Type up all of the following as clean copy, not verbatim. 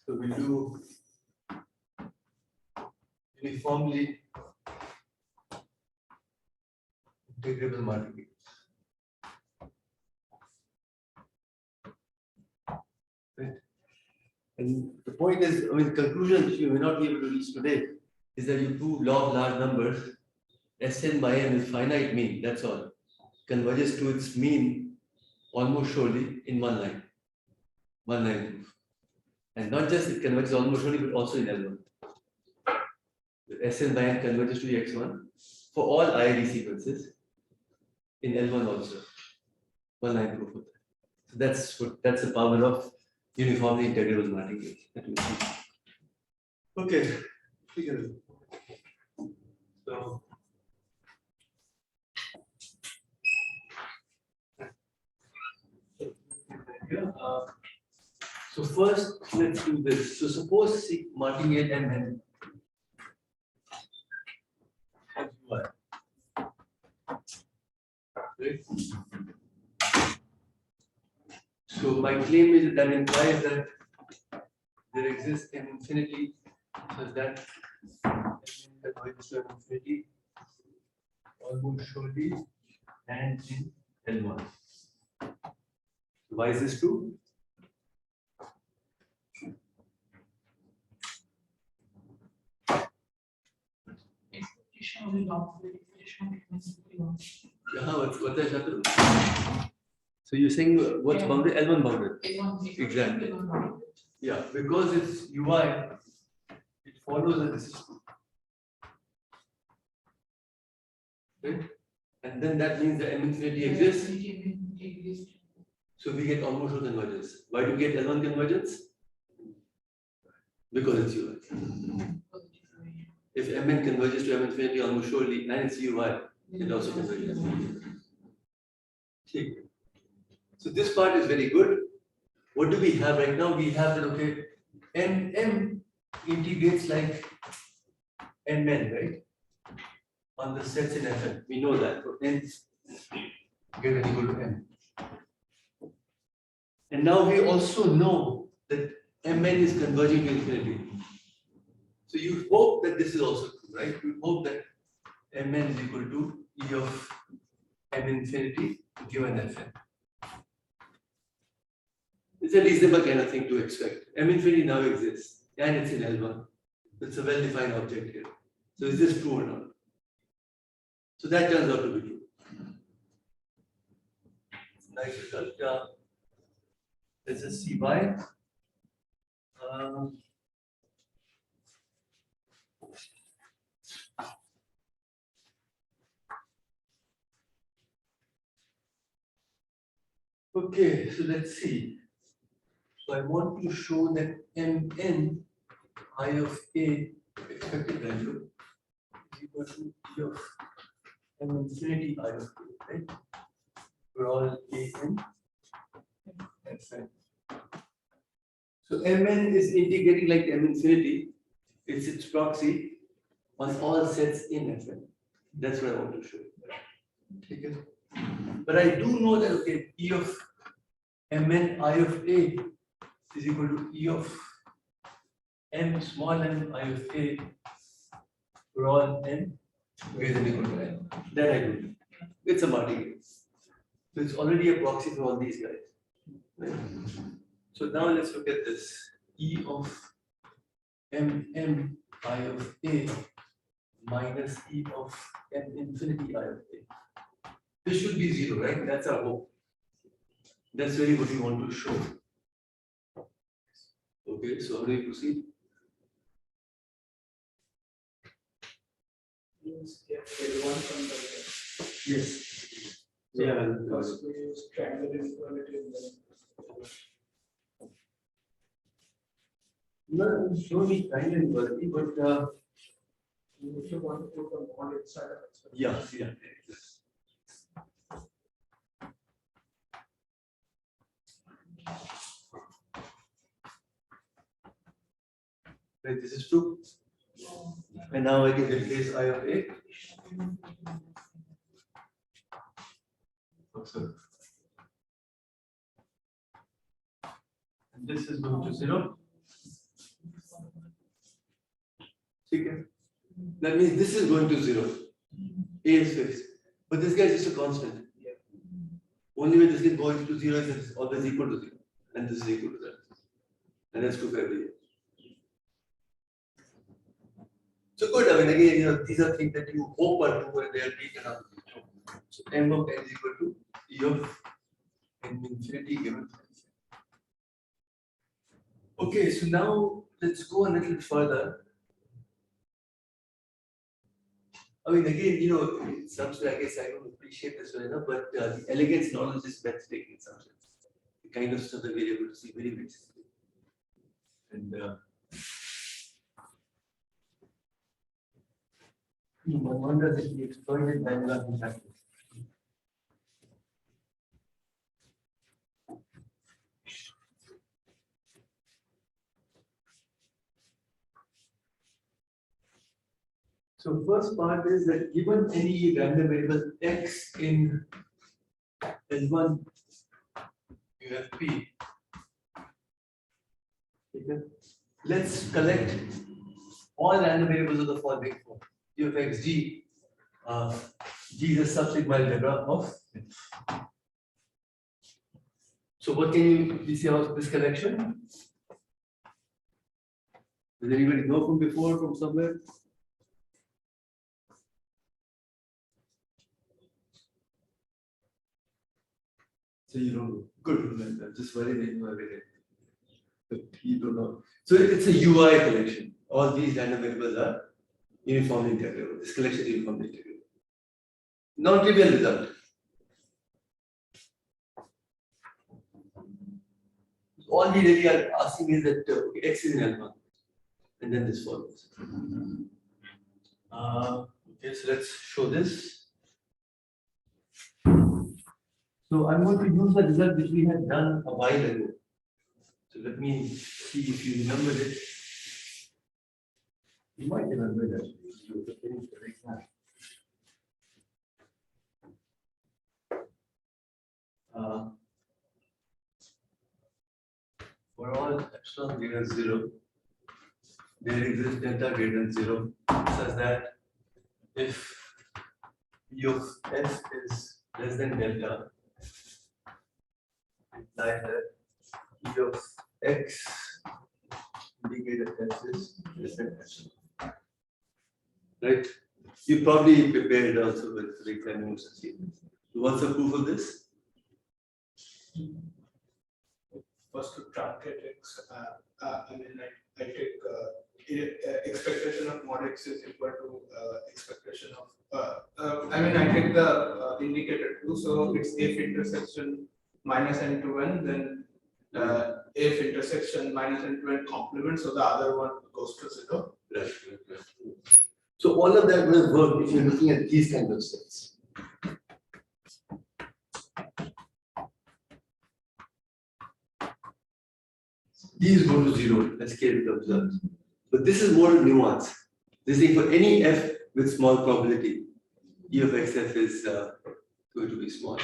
So we do uniformly integrable martingale. Right. And the point is, I mean, the conclusion which you may not be able to reach today is that you prove law of large numbers, Sn by n is finite mean, that's all. Converges to its mean almost surely in one line. One line proof. And not just it converges almost surely, but also in L1. The Sn by n converges to x1 for all IID sequences in L1 also. One line proof of that. So that's the power of uniformly integrable martingale. Okay, figure it. So so first, let's do this. So suppose martingale Mn. Right? So my claim is that implies that there exists an infinity such that converges to infinity almost surely and in L1. Why is this true? What's that, Shantanu? So you're saying what's bounded? L1 bounded. L1, exactly. Yeah, because it's UI, it follows that this is true. Right? And then that means that M infinity exists. So we get almost no convergence. Why do we get L1 convergence? Because it's UI. If Mn converges to M infinity almost surely and it's UI, it also converges. Okay. So this part is very good. What do we have right now? We have that, okay, M integrates like Mn, right? On the sets in Fn. We know that. So n greater than equal to m. And now we also know that Mn is converging to infinity. So you hope that this is also true, right? You hope that Mn is equal to E of M infinity given Fn. It's a reasonable kind of thing to expect. M infinity now exists and it's in L1. It's a well-defined object here. So is this true or not? So that turns out to be true. Nice result. Let's just see why. Okay, so let's see. So I want to show that Mn I of A expected value is equal to E of M infinity I of A, right? For all A n Fn. So Mn is integrating like M infinity, it's its proxy on all sets in Fn. That's what I want to show. Okay. But I do know that, okay, E of Mn I of A is equal to E of M small m I of A for all n greater than equal to n. Then I do. It's a martingale. So it's already a proxy for all these guys. Right? So now let's look at this. E of M I of A minus E of M infinity I of A. This should be 0, right? That's our hope. That's really what we want to show. Okay, so how do we proceed? Yes. Yeah. Because we use triangle inequality in the No, show me kind and worthy, but if you want to put the mod inside of it. yeah. Right, this is true. And now I can replace I of A. So, and this is going to 0. Okay. That means this is going to 0. A is fixed. But this guy is just a constant. Only way this is going to 0 is it's always equal to 0. And this is equal to that. And that's true for every year. So good, I mean, again, these are things that you hope are true and they are taken up. So m of n is equal to e of n infinity given. Okay, so now let's go a little further. I mean, again, in some sense, I guess I don't appreciate this well enough, but the elegance knowledge is breathtaking in some sense. The kind of stuff that we're able to see very visibly. And no wonder that we exploited Bangalore in practice. So first part is that given any random variable x in L1, you have P. Okay. Let's collect all random variables of the following form. U of x g. G is a subsigma algebra of. So what can you see about this collection? Does anybody know from before, from somewhere? So you don't know. Good. I'm just worried that you know everything. But you don't know. So it's a UI collection. All these random variables are uniformly integrable. This collection is uniformly integrable. Non-trivial result. All we really are asking is that x is in L1, and then this follows. Okay, so let's show this. So I'm going to use the result which we had done a while ago. So let me see if you remember it. You might remember it actually. You have finished the exam. For all epsilon greater than 0, there exists delta greater than 0, such that if E of f is less than delta, implies that E of x indicated f is less than epsilon. Right? You probably prepared also with the exam notes and see. What's the proof of this? First to truncate x, I mean, I take expectation of mod x is equal to expectation of, I mean, I take the indicator too, so it's if intersection minus n to n, then if intersection minus n to n complement, so the other one goes to 0. Right. So all of that will work if you're looking at these kind of sets. These go to 0, let's get it observed. But this is more nuance. This is for any f with small probability, E of xf is going to be small.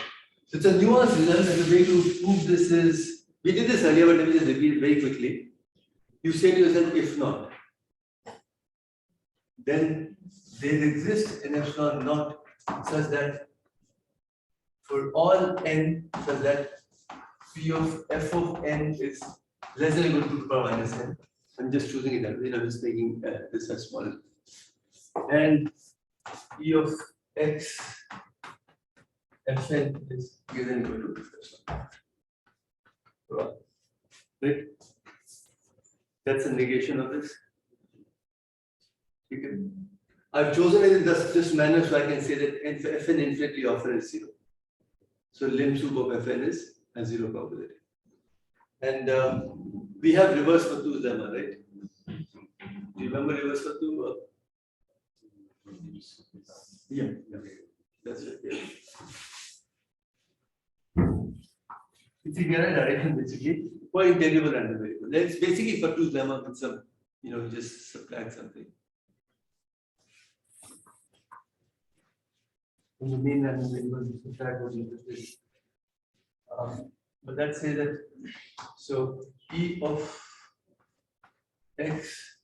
So it's a nuanced result, and the way to prove this is, we did this earlier, but let me just repeat it very quickly. You say to yourself, if not, then there exists an epsilon naught such that for all n, such that P of f of n is less than or equal to 2 to the power minus n. I'm just choosing it that way, I'm just making this as small. And E of x fn is greater than or equal to epsilon. Right? That's a negation of this. Okay. I've chosen it in this manner so I can say that fn infinitely often is 0. So lim sup of fn is a 0 probability. And we have reverse Fattu's lemma, right? Do you remember reverse Fattu? Yeah, that's it. Yeah. It's a Gaussian direction basically for integrable random variable. That's basically Fattu's lemma with some, just subtract something. From the main random variable, subtract what you just did. But let's say that, so E of x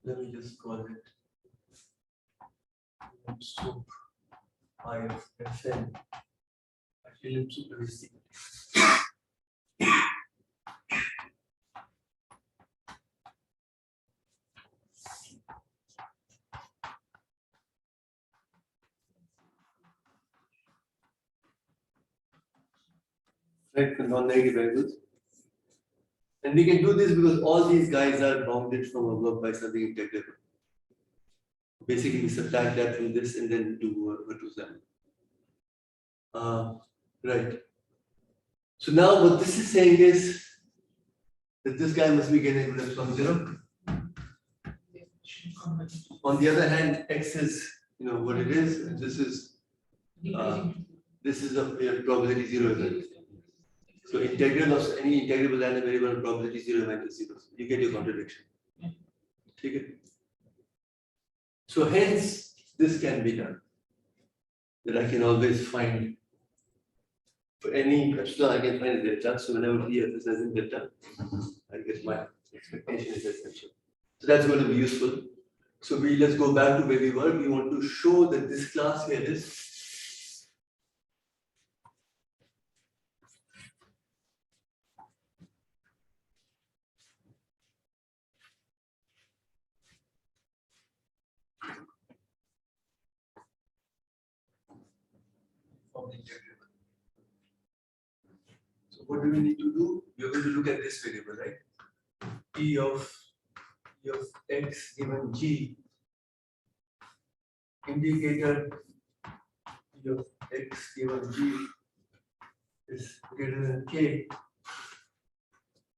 let me just call it lim soup I of Fn. Actually, lim soup is C. Right, for non-negative variables. And we can do this because all these guys are bounded from above by something integrable. Basically, we subtract that from this and then do what was that? Right. So now what this is saying is that this guy must be getting rid of from 0. On the other hand, x is what it is, and this is a probability 0 event. So integral of any integrable random variable probability 0 event is 0. You get your contradiction. Okay. So hence this can be done. That I can always find for any epsilon I can find a delta. So whenever P of this is in delta, I guess my expectation is essential. So that's going to be useful. So let's go back to where we were. We want to show that this class here is integrable. So what do we need to do? We're going to look at this variable, right? P of x given g indicator P of x given g is greater than k,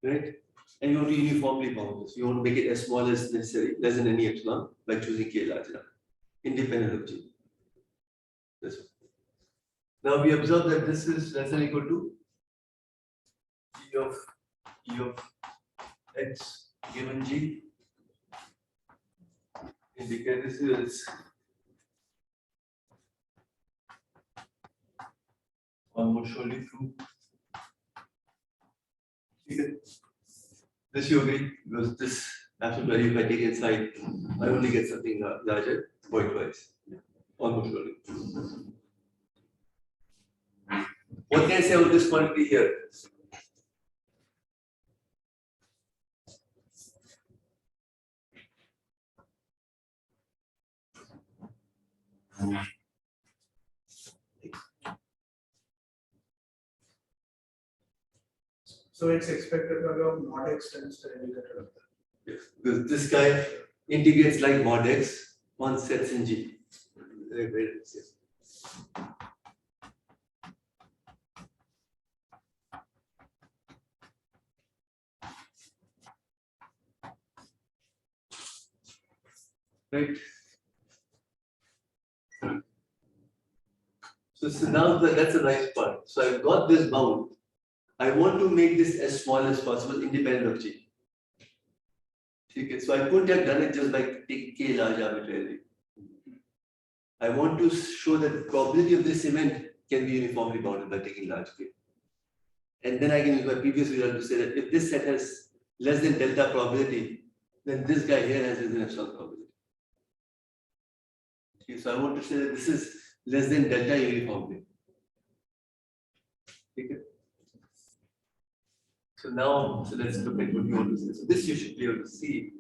right? And you want to uniformly bound this. You want to make it as small as necessary, less than any epsilon, by choosing k large enough, independent of g. This one. Now we observe that this is less than or equal to P of x given g. Indicate this is almost surely true. This you agree, because this absolute value, if I take inside, I only get something larger point-wise. Almost surely. What can I say about this quantity here? So it's expected value of mod x times the indicator of that. Yes, because this guy integrates like mod x on sets in G. Yes. Right. So now that's a nice part. So I've got this bound. I want to make this as small as possible, independent of G. Okay, so I couldn't have done it just by taking k large arbitrarily. I want to show that the probability of this event can be uniformly bounded by taking large k. And then I can use my previous result to say that if this set has less than delta probability, then this guy here has less than epsilon probability. Okay, so I want to say that this is less than delta uniformly. Okay. So now, let's look at what we want to say. So this you should be able to see.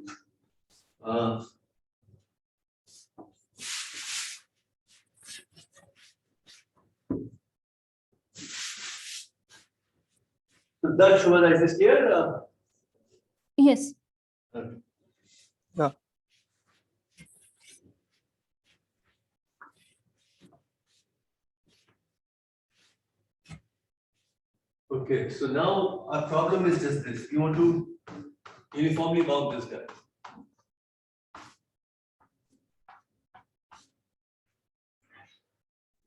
So that Shubhada, is this clear? Yes. Okay. Yeah. Okay, so now our problem is just this. We want to uniformly bound this guy.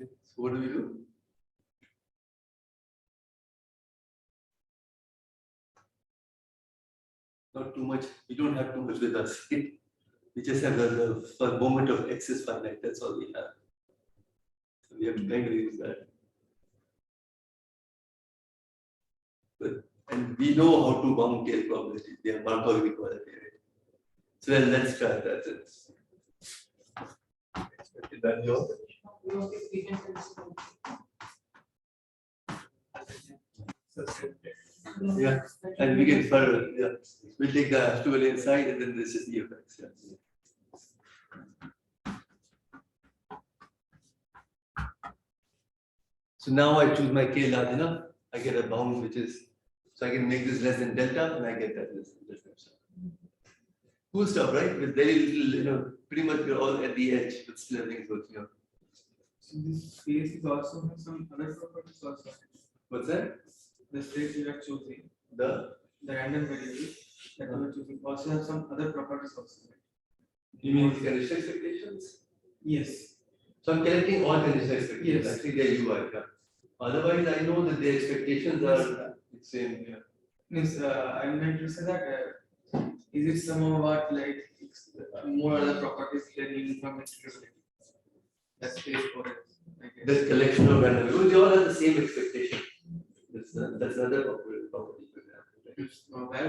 So what do we do? Not too much. We don't have too much with us. We just have the moment of x is finite. That's all we have. So we have to kind of use that. And we know how to bound tail probability. They are Markov inequality, right? So then let's try that. Expected value of yeah, and we can further, yeah. We'll take the actual inside and then this is the effects. Yeah. So now I choose my k large enough, I get a bound which is, so I can make this less than delta and I get that less than delta. Cool stuff, right? With very little, pretty much you're all at the edge, but still everything's working out. So this space is also has some other properties also. What's that? The space you are choosing, The random variable that you are choosing also have some other properties also. you mean conditional expectations? Yes. So I'm collecting all conditional expectations. Yes. Actually, they're UI. Yeah. Otherwise, I know that the expectations are the same. Yeah. Means I'm going to say that is it somewhat like more other properties than uniform integrability? That's space for it. This collection of random variables, they all have the same expectation. That's another property.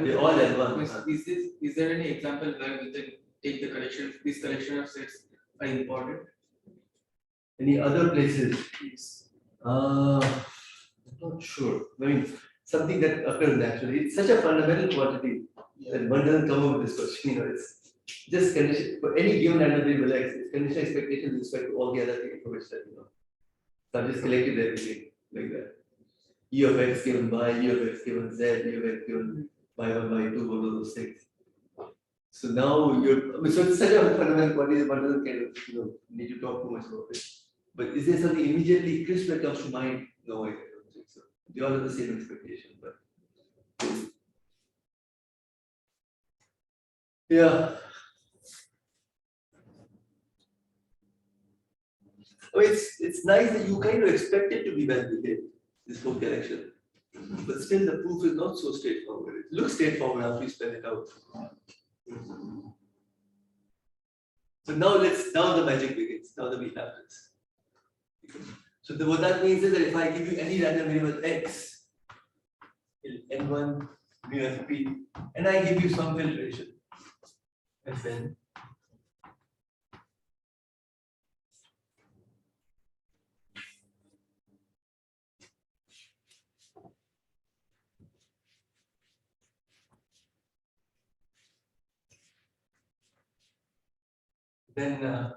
They all have one. Is there any example where we can take the collection, this collection of sets are important? Any other places? Yes. I'm not sure. I mean, something that occurs naturally. It's such a fundamental quantity that one doesn't come up with this question. You know, it's just condition for any given random variable x. It's conditional expectations with respect to all the other information that you know. So I just collected everything like that. E of x given y, E of x given z, E of x given y1, y2, all of those things. So now so it's such a fundamental quantity that one doesn't kind of need to talk too much about it. But is there something immediately crisp that comes to mind? No, I don't think so. They all have the same expectation, but yeah. I mean, it's nice that you kind of expect it to be well behaved, this whole collection. But still, the proof is not so straightforward. It looks straightforward after you spell it out. So now the magic begins. Now that we have this. So what that means is that if I give you any random variable x, n1 mu fp, and I give you some filtration, fn, then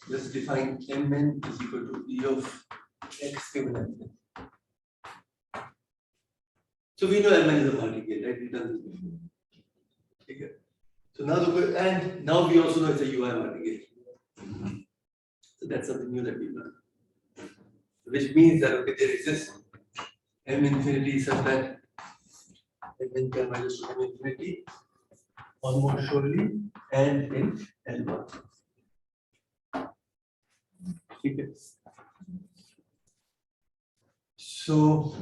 let's define mn is equal to e of x given fn. So we know mn is a martingale, right? We've done this before. Okay. So now we also know it's a UI martingale. So that's something new that we've learned. Which means that okay, there exists m infinity such that mn can minus to m infinity almost surely and in L1. Okay. So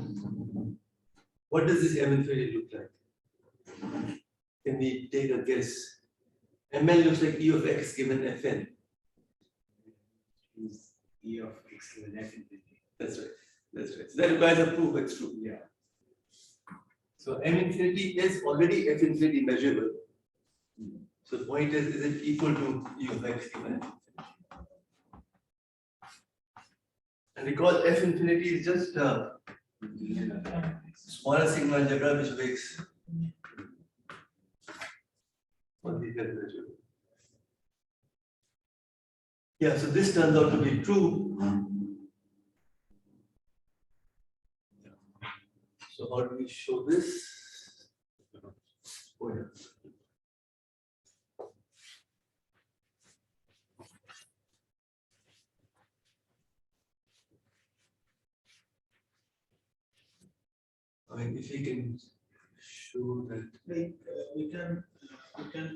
what does this m infinity look like? Can we take a guess? Mn looks like e of x given fn. Is E of x given f infinity. That's right. That's right. So that requires a proof it's true. Yeah. So m infinity is already f infinity measurable. So the point is it equal to e of x given f infinity? And recall f infinity is just smaller sigma algebra which makes one bigger measurable. Yeah, so this turns out to be true. So how do we show this? Oh, yeah. I mean, if we can show that. Like we can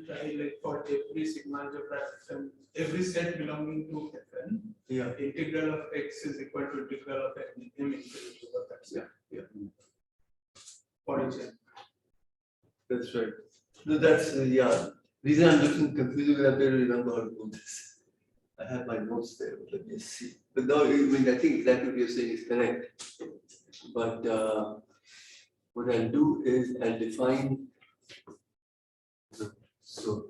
try like for every sigma algebra and every set belonging to Fn, Yeah. integral of x is equal to integral of m infinity over that set. Yeah. For each n. That's right. No, that's yeah. Reason I'm looking confused because I'm trying to remember how to do this. I have my notes there, but let me see. But now, I mean, I think exactly what you're saying is correct. But what I'll do is I'll define. So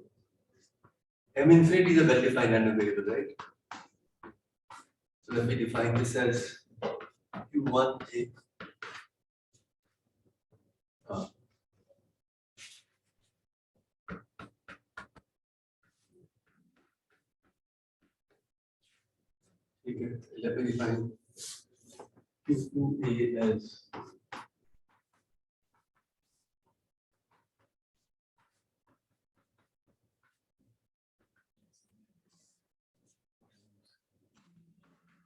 M infinity is a well-defined random variable, right? So let me define this as Q1A. Okay, let me define Q2A as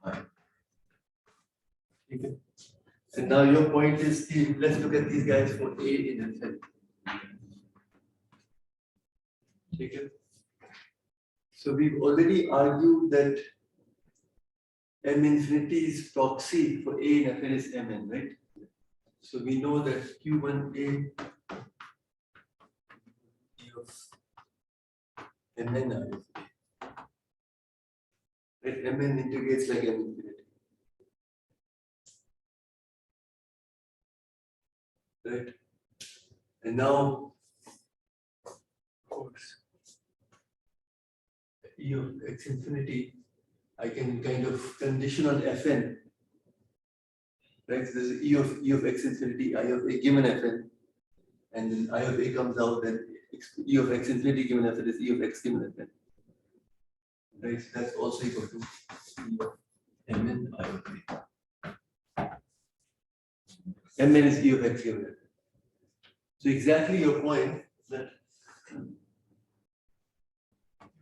I. Okay. And now your point is, let's look at these guys for A in Fn. Okay. So we've already argued that M infinity's proxy for A in Fn is Mn, right? So we know that Q1A of Mn out of A. Right? Mn integrates like M infinity. Right? And now, of course, E of x infinity, I can kind of condition on Fn. Right? So there's E of x infinity, I of A given Fn, and then I of A comes out, then E of x infinity given Fn is E of x given Fn. Right? So that's also equal to E of Mn I of A. Mn is E of x given Fn. So exactly your point that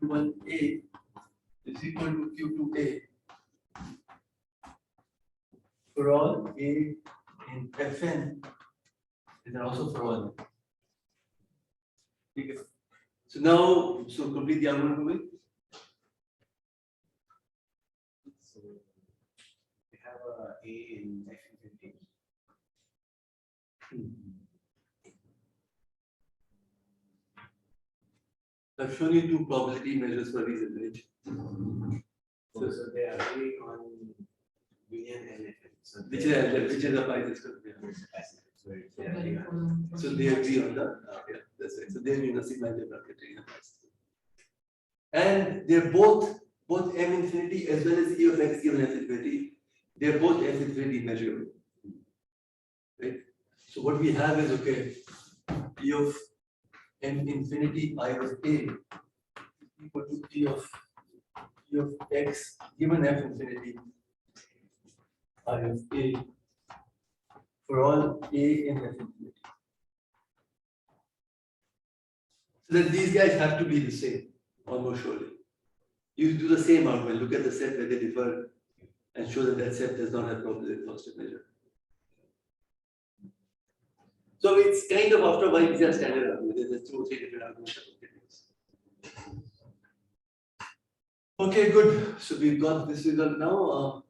Q1A is equal to Q2A for all A in Fn, and then also for all. Okay. So now, so complete the argument for me. So we have a in F infinity. I've shown you two probability measures for a reason, right? So they are really on union and Fn. So Which is the pi that's going to be. So they are really on. So they agree on the, yeah, that's right. So they're in a sigma algebra criteria. And they're both M infinity as well as E of x given F infinity, they're both F infinity measurable. Right? So what we have is, okay, E of M infinity I of A is equal to E of x given F infinity I of A for all A in F infinity. So that these guys have to be the same, almost surely. You do the same argument, look at the set where they differ and show that that set does not have probability positive measure. So it's kind of after a while, these are standard arguments. There's 2 or 3 different arguments. Okay, good. So we've got this result now.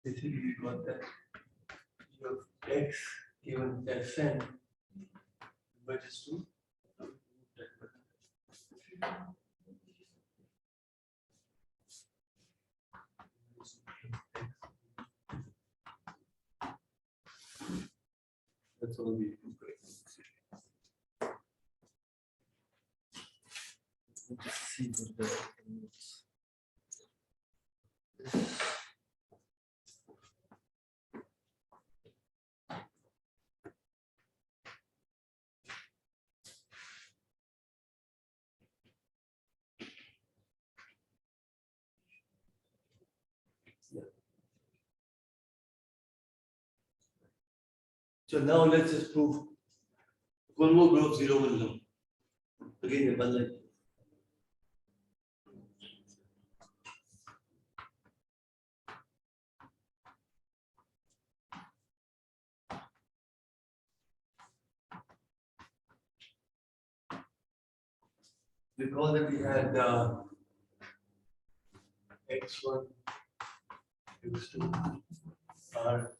Basically, we got that E of x given Fn converges to that's all we do. Let's see what the So now let's just prove one more group 0 will know. Again, the one line. Recall that we had x1, x2 are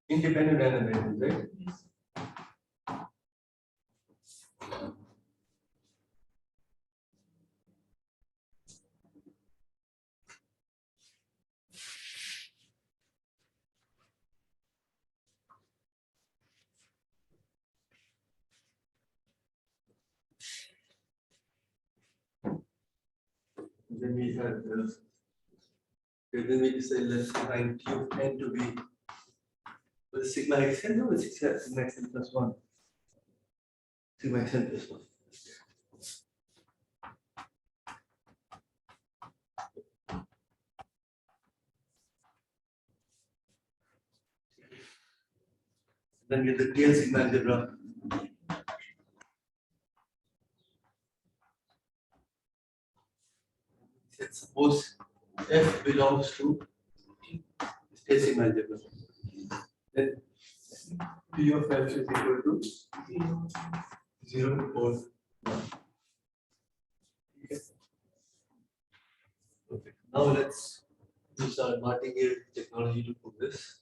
independent random variables, right? Then we have then we say let's define T of n to be sigma xn, no, it's sigma xn plus 1. Sigma xn plus 1. Then get the tail sigma algebra. Let's suppose f belongs to tail sigma algebra. Then P of f is equal to 0 or 1. Okay. Okay. Now let's use our martingale technology to prove this.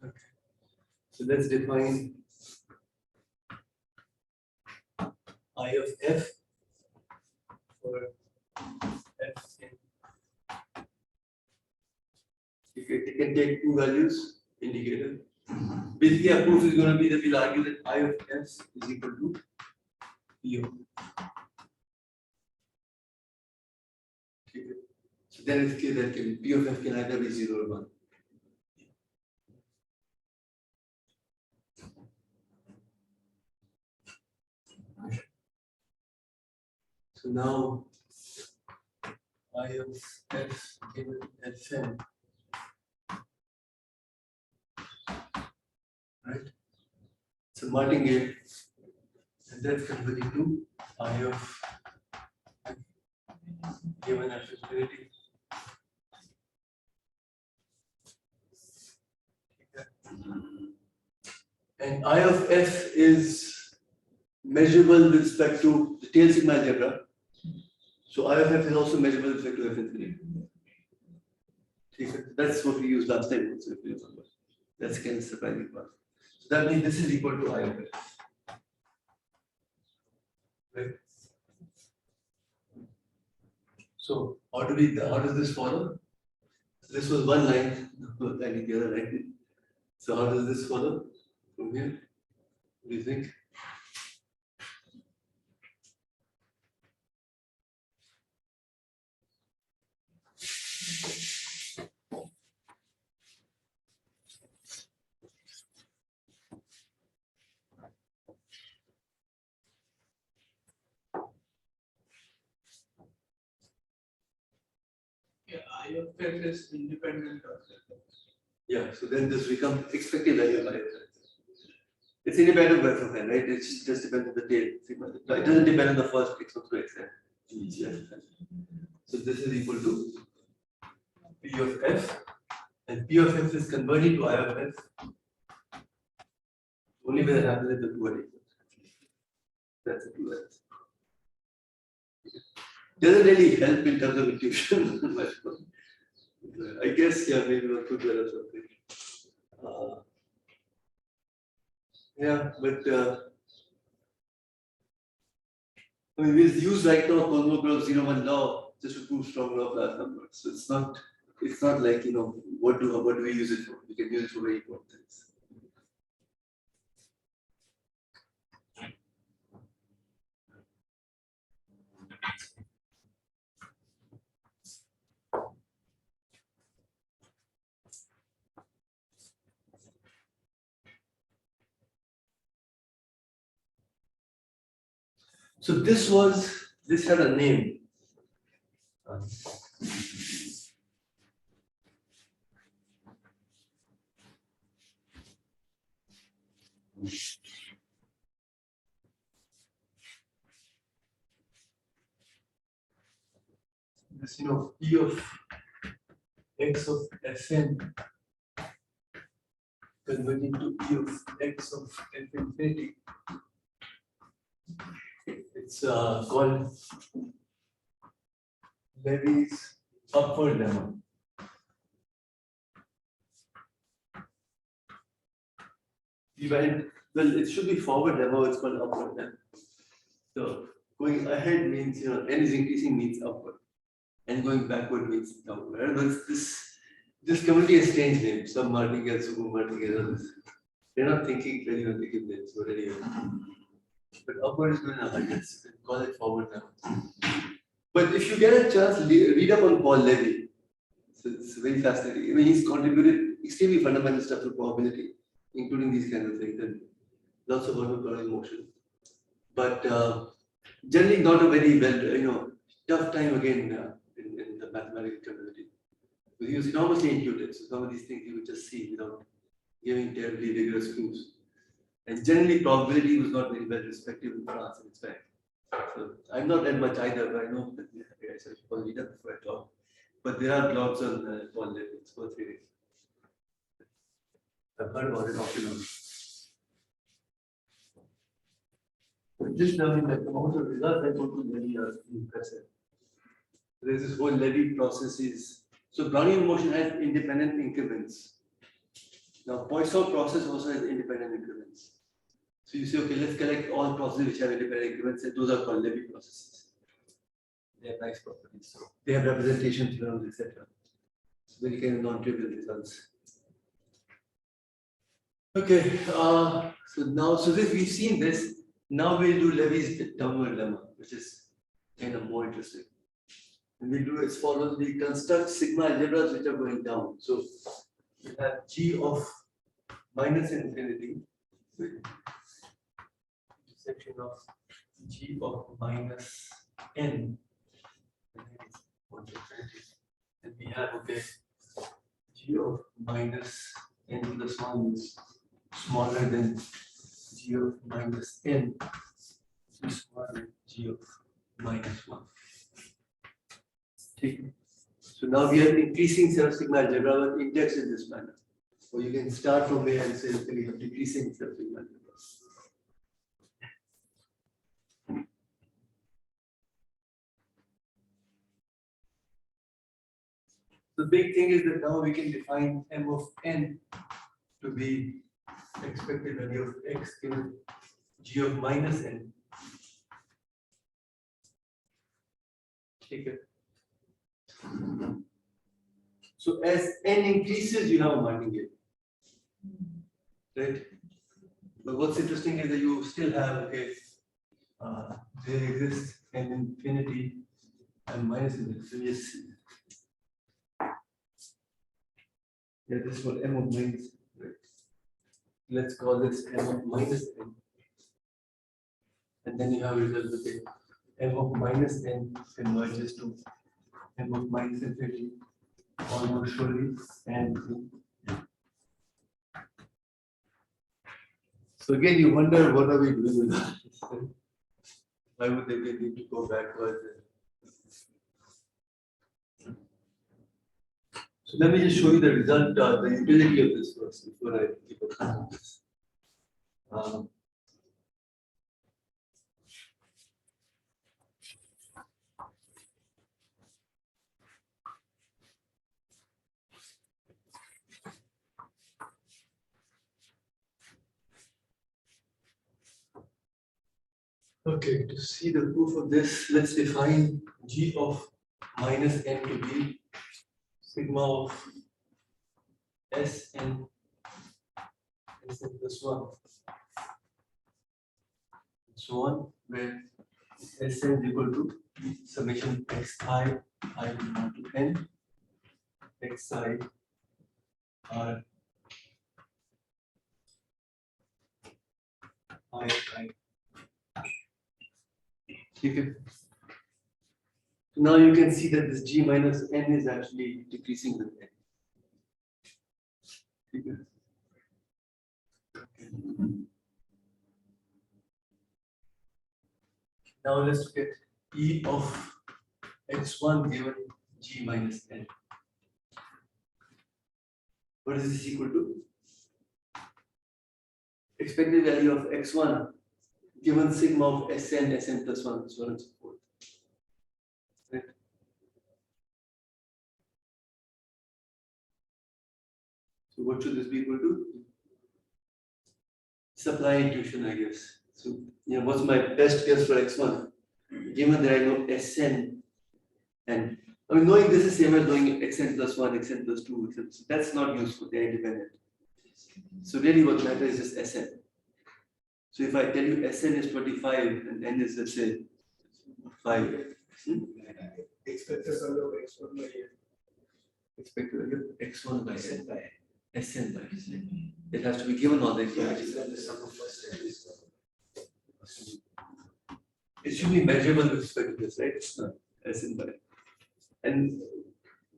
Okay. So let's define I of f for f in. You can take two values, indicator. Basically, our proof is going to be that we'll argue that I of f is equal to P of. Okay. So then it's clear that P of f can either be 0 or 1. So now I of f given fn, right? So martingale, and that's converting to I of f given f infinity. And I of f is measurable with respect to the tail sigma algebra. So I of f is also measurable with respect to f infinity. That's what we used last time also, if you remember. That's kind of surprising part. So that means this is equal to I of f. Right? So how does this follow? This was one line, I need the other line. So how does this follow from here? What do you think? Yeah, I of f is independent of that. Yeah, so then this becomes expected value of I of f. It's independent of f of n, right? It just depends on the tail sigma. It doesn't depend on the first x1 through xn. So this is equal to P of f, and P of f is converted to I of f. Only when it happens at the two are equal. That's it. Doesn't really help in terms of intuition. I guess, yeah, maybe one could learn something. Yeah, but I mean, we use right now Kolmogorov 0-1 law just to prove strong law of large numbers. So it's not like, you know, what do we use it for? We can use it for very important things. So this had a name. This, you know, P of x of fn converting to E of x of f infinity. It's called Levi's upward lemma. Well, it should be forward lemma, it's called upward lemma. So going ahead means, n is increasing means upward, and going backward means downward. But this community has strange names. Some martingale, super martingale, others. They're not thinking very well, they give names, but anyway. But upward is going ahead, let's call it forward lemma. But if you get a chance, read up on Paul Levy. So it's very fascinating. I mean, he's contributed extremely fundamental stuff to probability, including these kinds of things, and lots of work on Colonial motion. But generally not a very well, tough time again in the mathematical community. But he was enormously intuitive, so some of these things you would just see without giving terribly rigorous proofs. And generally probability was not very well respected in France in its time. So I'm not read much either, but I know that I should probably read that before I talk. But there are blogs on Paul Levy, it's worth reading. I've heard about it often. Just knowing that the amount of results I put to Levy are impressive. There's this whole Levy process is, so Brownian motion has independent increments. Now Poisson process also has independent increments. So you say, okay, let's collect all processes which have independent increments, and those are called Levy processes. They have nice properties. So they have representation theorems, etc. So very kind of non-trivial results. Okay, so this we've seen this. Now we'll do Levy's downward lemma, which is kind of more interesting. And we'll do as follows: we construct sigma algebras which are going down. So we have G of minus infinity with intersection of G of minus n. And we have, okay, G of minus n plus 1 is smaller than G of minus n is smaller than G of minus 1. Okay. So now we are increasing set of sigma algebra with index in this manner. So you can start from there and say, okay, we have decreasing set of sigma algebra. The big thing is that now we can define m of n to be expected value of x given G of minus n. Take it. So as n increases, you have a martingale, right? But what's interesting is that you still have, okay, there exists n infinity and minus infinity. So yes, yeah, this is what m of minus, right? Let's call this m of minus n. And then you have result, okay, m of minus n converges to m of minus infinity almost surely, and so again you wonder what are we doing with that? Why would they need to go backwards? So let me just show you the result, the utility of this first before I keep on this. Okay, to see the proof of this, let's define G of minus n to be sigma of Sn plus 1, and so on, where Sn is equal to summation xi I to n xi r I. Okay. So now you can see that this G minus n is actually decreasing with n. Okay. Now let's look at E of x1 given G minus n. What is this equal to? expected value of x1 given sigma of Sn plus 1, so on and so forth. Right? So what should this be equal to? Supply intuition, I guess. So what's my best guess for x1? Given that I know Sn, and I mean knowing this is same as knowing xn plus 1, xn plus 2, so that's not useful, they're independent. So really what matters is just Sn. So if I tell you Sn is 25 and n is, let's say, 5. Expected value of x1 by n. Expected value of x1 by Sn by Sn. It has to be given all the information. It should be measurable with respect to this, right? Sn by. And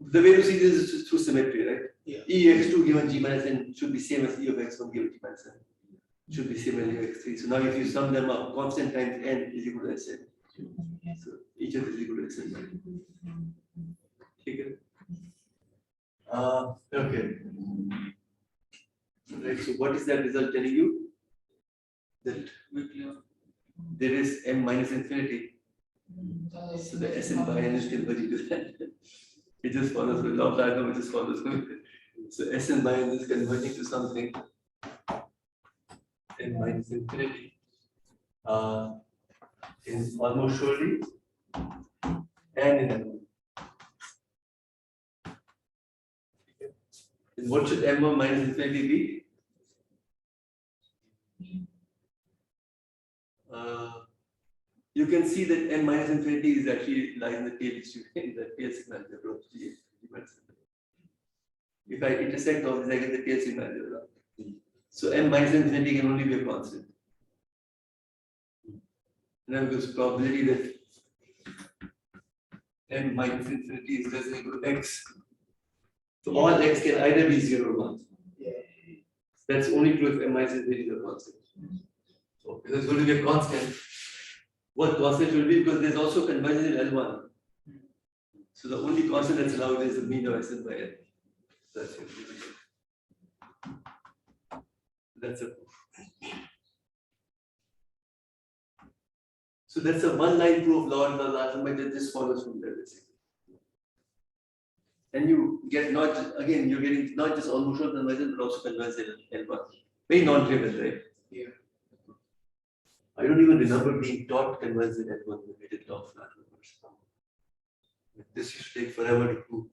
the way to see this is through symmetry, right? Yeah. Ex2 given g minus n should be same as E of x1 given g minus n. Should be same as E of x3. So now if you sum them up, constant times n is equal to Sn. So each of this is equal to Sn. Okay. Okay. Right. So what is that result telling you? That there is m minus infinity. So the Sn by n is converging to that. It just follows the law of diagram, it just follows. So Sn by n is converging to something n minus infinity. Is almost surely n in n1. And what should m1 minus infinity be? You can see that n minus infinity is actually lies in the tail distribution, in the tail signal algebra of G. If I intersect all these, I get the tail signal algebra. So m minus infinity can only be a constant. And then there's probability that m minus infinity is less than or equal to x. So all x can either be 0 or 1. Yeah. That's only true if m minus infinity is a constant. So if it's going to be a constant, what constant will be, because there's also convergence in L1. So the only constant that's allowed is the mean of Sn by n. That's it. That's it. So that's a one-line proof of law in the algebra that just follows from there, basically. And you get not just, again, you're getting not just almost sure convergence, but also convergence in L1. Very non-trivial, right? Yeah. I don't even remember being taught convergence in L1 when we did law of large numbers. This used to take forever to prove.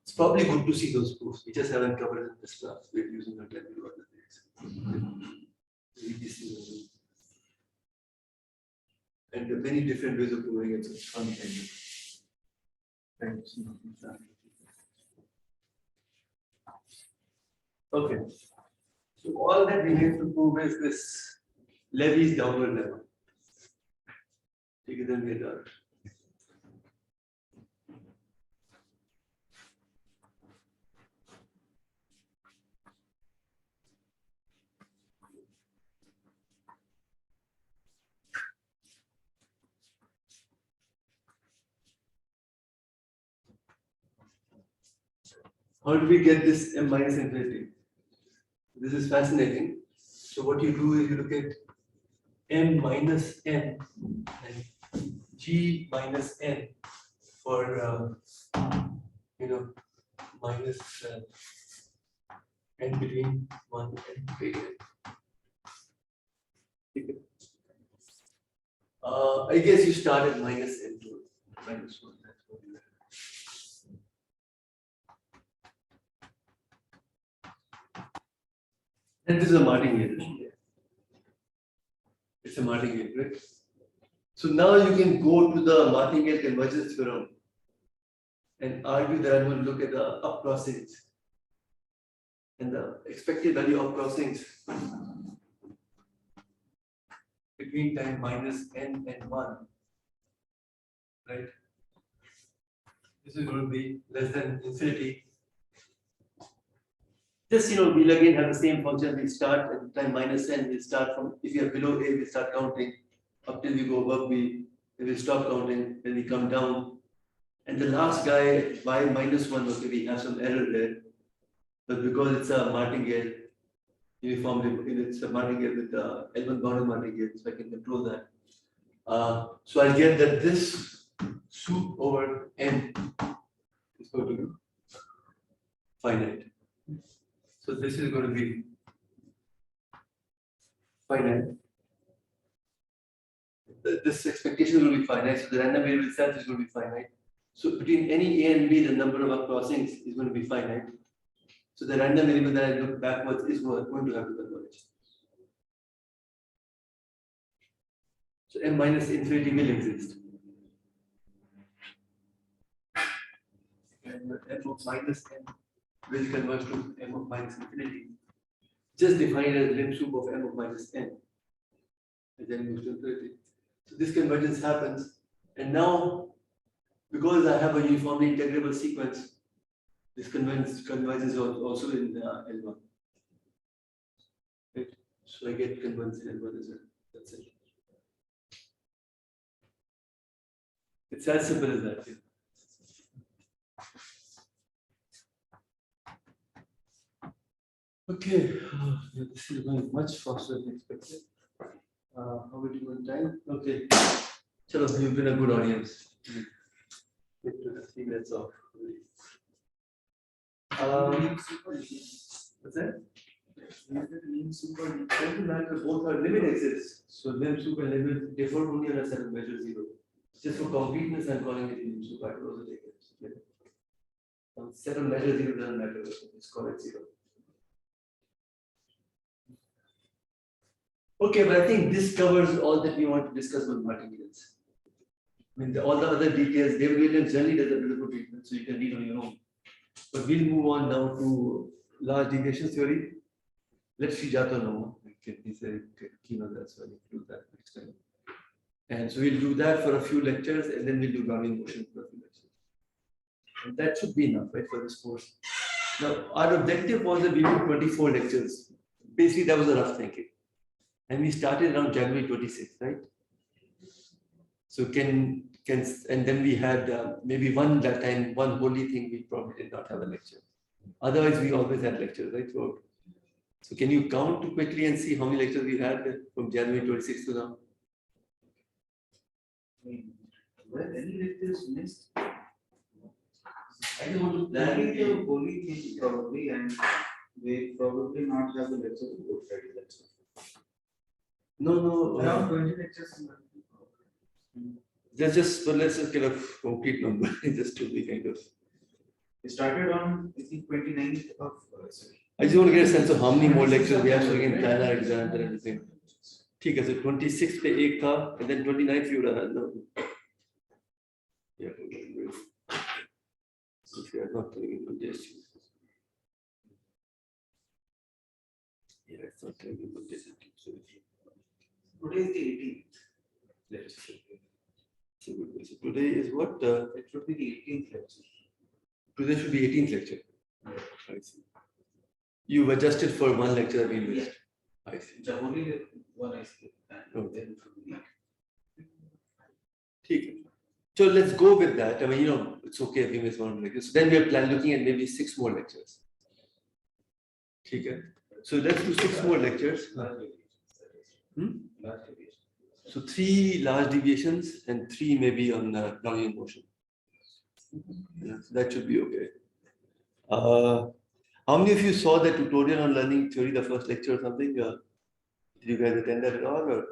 It's probably good to see those proofs. We just haven't covered it in this class. We're using our template or other things. And there are many different ways of doing it. So it's fun. Okay. So all that we have to prove is this Levy's downward lemma. Take it, then we're done. How do we get this m minus infinity? This is fascinating. So what you do is you look at m minus n and g minus n for minus n between 1 and greater. I guess you start at minus n to minus 1. That's what you have. And this is a martingale. It's a martingale, right? So now you can go to the martingale convergence theorem and argue that I'm going to look at the up crossings and the expected value of crossings between time minus n and 1, right? This is going to be less than infinity. Just, we'll again have the same function. We'll start at time minus n. We'll start from, if you are below a, we'll start counting up till we go above b. Then we'll stop counting. Then we come down. And the last guy, y minus 1, okay, we have some error there. But because it's a martingale, uniformly, it's a martingale with L1 bounded martingale, so I can control that. So I get that this soup over n is going to be finite. So this is going to be finite. This expectation will be finite, so the random variable itself is going to be finite. So between any a and b, the number of crossings is going to be finite. So the random variable that I look backwards is going to have to converge. So m minus infinity will exist. And m of minus n will converge to m of minus infinity. Just defined as lim soup of m of minus n. And then goes to infinity. So this convergence happens. And now, because I have a uniformly integrable sequence, this convergence is also in L1. Right? So I get convergence in L1 as well. That's it. It's as simple as that. Yeah. Okay, this is going much faster than expected. How are we doing on time? Okay, chalo, you've been a good audience. Get to the 3 minutes off. What's that? Doesn't matter, both are limit exists. So lim soup and limit differ only on a set of measure 0. Just for completeness, I'm calling it lim soup. I could also take it. Set of measure 0 doesn't matter. Let's call it 0. Okay, but I think this covers all that we want to discuss with martingales. I mean, all the other details, Deviations generally does a beautiful treatment, so you can read on your own. But we'll move on now to large deviation theory. Let's see Jato now. He's very keen on that, so I'll do that next time. And so we'll do that for a few lectures, and then we'll do grounding motion for a few lectures. And that should be enough, right, for this course. Now, our objective was that we do 24 lectures. Basically, that was a rough thinking. And we started around January 26th, right? So and then we had maybe one that time, one holy thing, we probably did not have a lecture. Otherwise, we always had lectures, right? So can you count quickly and see how many lectures we had from January 26th to now? Were any lectures missed? I don't want to plan. Planning the holy thing probably, and they probably not have the lecture to go ready. That's all. No. Around 20 lectures. Just let's just get a complete number, just to be kind of. We started on, I think, 29th of I just want to get a sense of how many more lectures we have so we can plan our exams and everything. ठीक है, so 26th पे एक था, and then 29th you would have had no. Yeah, if you are not telling me congestion. Yeah, it's not telling me congestion. Today is the 18th. Let's see. So today is what? It should be the 18th lecture. Today should be 18th lecture. I see. You've adjusted for one lecture that we missed. Yeah. I see. The only one I skipped. Okay. So let's go with that. I mean, it's okay if we miss one lecture. So then we are looking at maybe 6 more lectures. Okay. So let's do 6 more lectures. So 3 large deviations and 3 maybe on grounding motion. Yeah, so that should be okay. How many of you saw the tutorial on learning theory, the first lecture or something? Did you guys attend that at all? Or?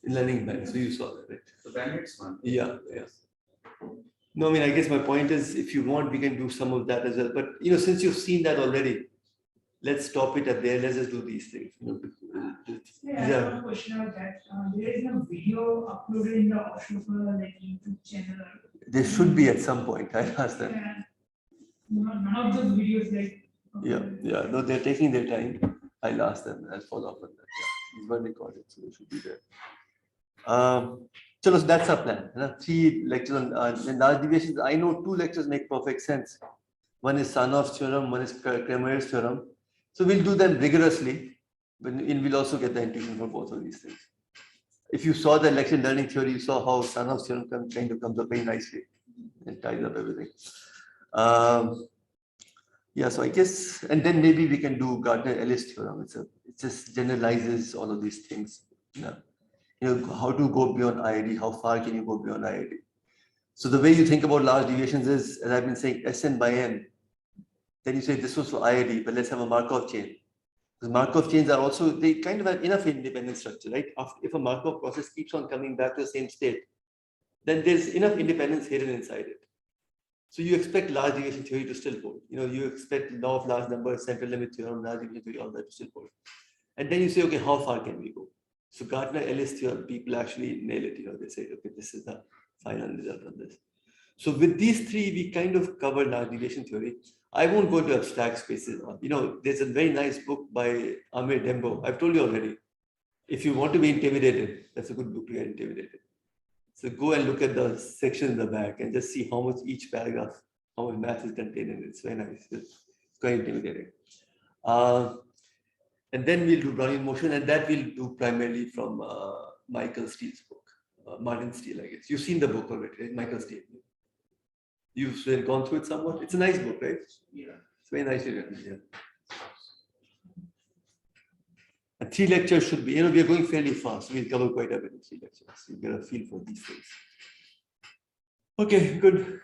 In learning band, so you saw that, right? The bandits one. Yeah. No, I mean, I guess my point is, if you want, we can do some of that as well. But since you've seen that already, let's stop it at there. Let's just do these things. I have a question about that. There is no video uploaded in the Ashoka YouTube channel. There should be at some point. I asked them. None of those videos Yeah. No, they're taking their time. I'll ask them. I'll follow up on that. Yeah. It's well recorded, so they should be there. So that's our plan. 3 lectures on large deviations. I know 2 lectures make perfect sense. One is Sarnoff's theorem, one is Cramer's theorem. So we'll do them rigorously, but we'll also get the intuition for both of these things. If you saw the lecture learning theory, you saw how Sarnoff's theorem kind of comes up very nicely and ties up everything. Yeah, so I guess, and then maybe we can do Gardner-Ellis theorem. It just generalizes all of these things. How to go beyond IID, how far can you go beyond IID? So the way you think about large deviations is, as I've been saying, Sn by n. Then you say this was for IID, but let's have a Markov chain. Because Markov chains are also, they kind of have enough independent structure, right? If a Markov process keeps on coming back to the same state, then there's enough independence hidden inside it. So you expect large deviation theory to still hold. You expect law of large numbers, central limit theorem, large deviation theory, all that to still hold. And then you say, okay, how far can we go? So Gardner-Ellis theorem, people actually nail it. They say, okay, this is the final result of this. So with these three, we kind of cover large deviation theory. I won't go into abstract spaces. There's a very nice book by Amir Dembo. I've told you already. If you want to be intimidated, that's a good book to get intimidated. So go and look at the section in the back and just see how much each paragraph, how much math is contained in it. It's very nice. It's quite intimidating. And then we'll do Brownian motion, and that we'll do primarily from Michael Steele's book, Martin Steele, I guess. You've seen the book already, right? Michael Steele. You've gone through it somewhat. It's a nice book, right? Yeah. It's very nicely written. Yeah. And 3 lectures should be, we are going fairly fast. We'll cover quite a bit in 3 lectures. You get a feel for these things. Okay, good.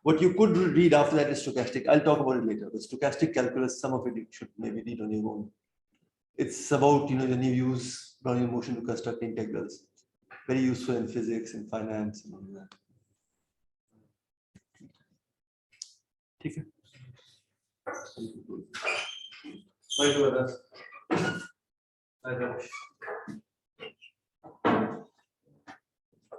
What you could read after that is stochastic. I'll talk about it later. The stochastic calculus, some of it you should maybe read on your own. It's about, when you use Brownian motion to construct integrals. Very useful in physics and finance and all that. Okay. Sorry for that.